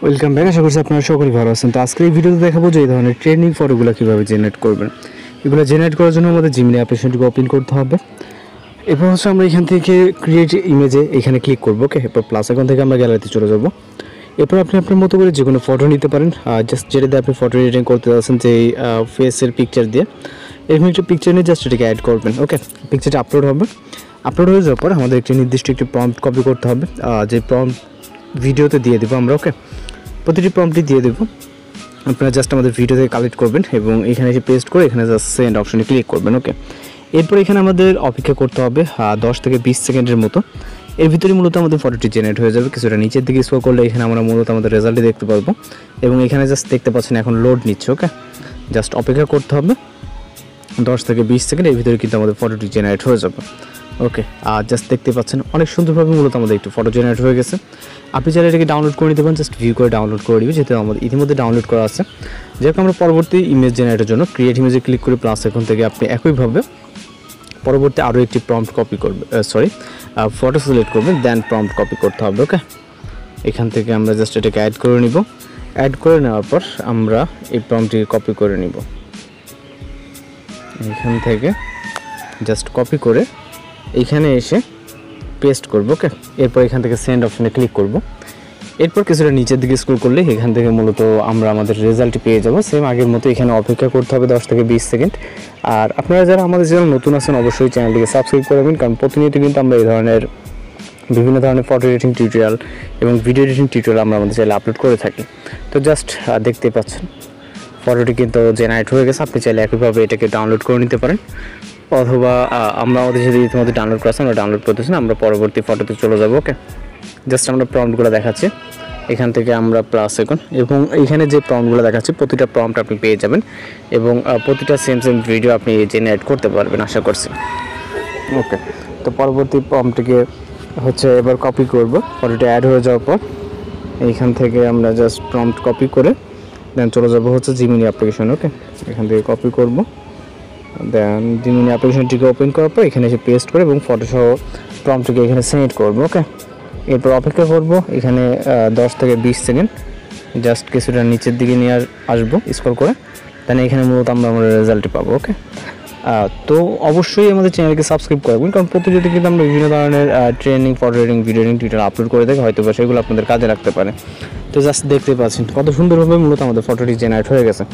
Welcome back. আশা করছি আপনারা সকলেই ভালো আছেন। তো আজকে এই ভিডিওতে দেখাবো যে এই ধরনের ট্রেনিং ফটোগুলো কীভাবে জেনারেট করবেন। এগুলো জেনারেট করার জন্য আমাদের জিমিনি অ্যাপ্লিকেশনটিকে ওপেন করতে হবে। এরপর হচ্ছে আমরা এখান থেকে ক্রিয়েট ইমেজে এখানে ক্লিক করবো। ওকে, এরপর প্লাস আইকন থেকে আমরা গ্যালারিতে চলে যাবো। এরপর আপনি আপনার মতো করে যে কোনো ফটো নিতে পারেন, জাস্ট যেটা দিয়ে আপনি ফটো এডিটিং করতে যাচ্ছেন, যে ফেসের পিকচার দিয়ে এরকম একটা পিকচার নিয়ে জাস্ট এটাকে অ্যাড করবেন। ওকে, পিকচারটা আপলোড হবে। আপলোড হয়ে যাওয়ার পর আমাদের একটি নির্দিষ্ট একটি প্রম্পট কপি করতে হবে, যে প্রম্পট ভিডিওতে দিয়ে দেবো আমরা। ওকে, প্রতিটি প্রম্পটই দিয়ে দেবো। আপনারা জাস্ট আমাদের ভিডিও থেকে কালেক্ট করবেন এবং এখানে এসে পেস্ট করে এখানে জাস্ট সেন্ড অপশনে ক্লিক করবেন। ওকে, এরপর এখানে আমাদের অপেক্ষা করতে হবে 10 থেকে 20 সেকেন্ডের মতো। এর ভিতরে মূলত আমাদের ফটোটি জেনারেট হয়ে যাবে। কিছুটা নিচের দিকে স্ক্রল করলে এখানে আমরা মূলত আমাদের রেজাল্টটি দেখতে পারবো এবং এখানে জাস্ট দেখতে পাচ্ছেন এখন লোড নিচ্ছে। ওকে, জাস্ট অপেক্ষা করতে হবে 10 থেকে 20 সেকেন্ড। এর ভিতরে কিন্তু আমাদের ফটোটি জেনারেট হয়ে যাবে। ওকে, আর জাস্ট দেখতে পাচ্ছেন অনেক সুন্দরভাবে মূলত আমাদের একটু ফটো জেনারেট হয়ে গেছে। আপনি চাইলে এটাকে ডাউনলোড করে নিতে পারেন, জাস্ট ভিউ করে ডাউনলোড করে দিবে, যেহেতু আমাদের ইতিমধ্যে ডাউনলোড করা আছে। যেরকম আমরা পরবর্তী ইমেজ জেনারেটের জন্য ক্রিয়েট ইমেজে ক্লিক করে প্লাস এখন থেকে আপনি একইভাবে পরবর্তী আরও একটি প্রম্পট কপি করবে, ফটো সিলেক্ট করবেন, দেন প্রম্পট কপি করতে হবে। ওকে, এখান থেকে আমরা জাস্ট এটাকে অ্যাড করে নিব। অ্যাড করে নেওয়ার পর আমরা এই প্রম্পটটিকে কপি করে নিব। এখান থেকে জাস্ট কপি করে এইখানে এসে পেস্ট করব। ওকে, এরপর এখান থেকে সেন্ড অপশনে ক্লিক করব। এরপর কিছুটা নিচের দিকে স্ক্রল করলে এখান থেকে মূলত আমরা আমাদের রেজাল্টটি পেয়ে যাব। সেম আগের মতো এখানে অপেক্ষা করতে হবে 10 থেকে 20 সেকেন্ড। আর আপনারা যারা আমাদের চ্যানেল নতুন আছেন অবশ্যই চ্যানেলটিকে সাবস্ক্রাইব করবেন, কারণ প্রতিনিয়ত কিন্তু আমরা এই ধরনের বিভিন্ন ধরনের ফটো এডিটিং টিউটোরিয়াল এবং ভিডিও এডিটিং টিউটোরিয়াল আমরা আমাদের চ্যানেলে আপলোড করে থাকি। তো জাস্ট দেখতে পাচ্ছেন ফটোটি কিন্তু জেনারেট হয়ে গেছে। আপনি চাইলে একইভাবে এটাকে ডাউনলোড করে নিতে পারেন, অথবা আমরা আমাদের সাথে ইতিমধ্যে ডাউনলোড করেছি, আমরা ডাউনলোড করতেছি না, আমরা পরবর্তী ফটোতে চলে যাব। ওকে, জাস্ট আমরা প্রম্পটগুলো দেখাচ্ছি। এখান থেকে আমরা প্লাস আইকন এবং এইখানে যে প্রম্পটগুলো দেখাচ্ছি প্রতিটা প্রম্পট আপনি পেয়ে যাবেন এবং প্রতিটা সেম ভিডিও আপনি জেনারেট করতে পারবেন আশা করছি। ওকে, তো পরবর্তী প্রম্পটটিকে হচ্ছে এবার কপি করব। ফটোটা অ্যাড হয়ে যাওয়ার পর এইখান থেকে আমরা জাস্ট প্রম্পট কপি করে দেন চলে যাব হচ্ছে জিমিনি অ্যাপ্লিকেশন। ওকে, এখান থেকে কপি করব, দেন জিমিনি অ্যাপ্লিকেশনটিকে ওপেন করার পর এখানে এসে পেস্ট করে এবং ফটো সহ প্রম্পটটিকে এখানে সেন্ড করব। ওকে, এরপর অপেক্ষা করব এখানে 10 থেকে 20 সেকেন্ড। জাস্ট কিছুটা নিচের দিকে নিয়ে আসবো স্ক্রল করে, দেন এখানে মূলত আমরা আমাদের রেজাল্টটি পাবো। ওকে, তো অবশ্যই আমাদের চ্যানেলকে সাবস্ক্রাইব করবেন, কারণ প্রতিনিয়ত কিন্তু আমরা বিভিন্ন ধরনের training, photo editing, video editing tutorial upload করে থাকি, হয়তো বা সেগুলো আপনাদের কাজে লাগতে পারে। তো জাস্ট দেখতে পাচ্ছেন কত সুন্দরভাবে মূলত আমাদের ফটোটি জেনারেট হয়ে গেছে।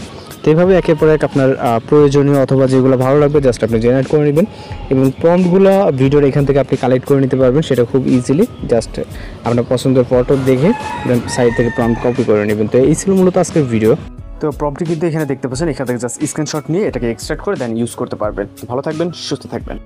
তো এইভাবে একের পর এক আপনার প্রয়োজনীয় অথবা যেগুলো ভালো লাগবে জাস্ট আপনি জেনারেট করে নেবেন এবং প্রম্পটগুলো ভিডিওর এখান থেকে আপনি কালেক্ট করে নিতে পারবেন, সেটা খুব ইজিলি। জাস্ট আপনার পছন্দের ফটো দেখে দেন সাইড থেকে প্রম্পট কপি করে নেবেন। তো এই ছিল মূলত আজকের ভিডিও। তো প্রম্পটটি কিন্তু এখানে দেখতে পাচ্ছেন, এখান থেকে জাস্ট স্ক্রিনশট নিয়ে এটাকে এক্সট্রাক্ট করে দেন ইউজ করতে পারবেন। ভালো থাকবেন, সুস্থ থাকবেন।